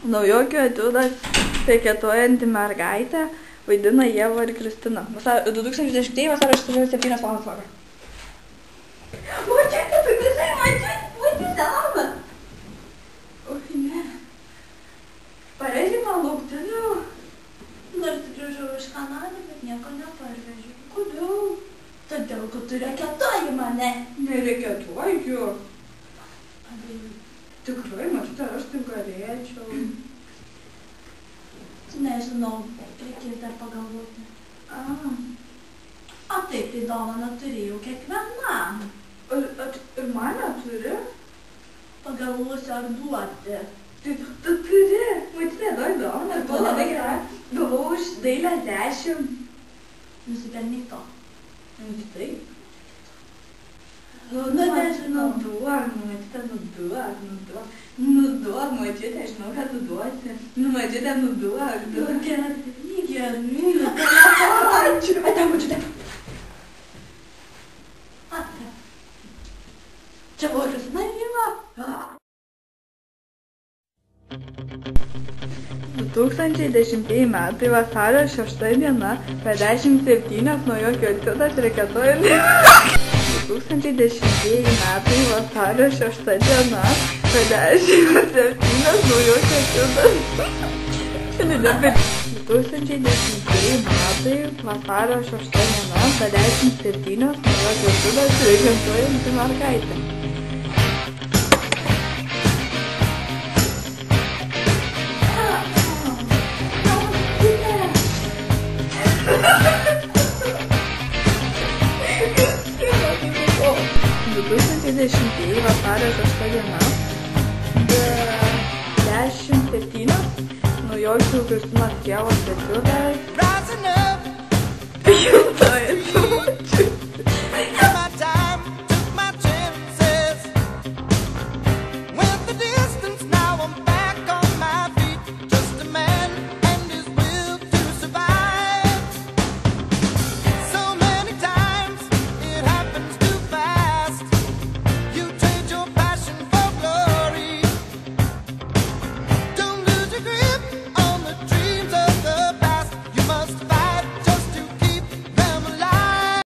Naujokio etiudas reketuojanti mergaitė vaidina Ieva ir Kristina. 2010 vasario 7 valandos vakaro. Močiutė, tu visai matyti seną. Oi, ne. Pareigai man lauktiniu. Nors grįžau iš Kanados, bet nieko neparvežiau. Kodėl? Todėl, kad tu reketuoji mane. Nereketuoju. Tikrai, močiutė, aš taip galėčiau. Nežinau, reikės dar pagalvoti. O taip, tai dovaną turėjau kiekvienam. Ir mane turi? Pagalvosiu, ar duoti. Tu turi, močiutė, duok dovaną. Tu labai gerai. Gavau už dailę 10. Nusipelnyk to. Taip. Nežinau. Duok, močiutė, duok. Nuduok, močiutė, žinau, kad tu duosi. Močiutė, nuduok. Gerai. Ačiū. Ateik, močiutė. Čia buvo Kristina ir Ieva. 2010 metai vasario 6 diena, per 17 naujokio etiudas reketuojant. 2010 metai vasario 6 diena, per 17 naujokio etiudas. 2010 metai vasario 6 diena, per 17 naujokio etiudas reketuojant mergaitė. Vasario 6 diena, 17 naujokio Kristinos Ievos etiudas.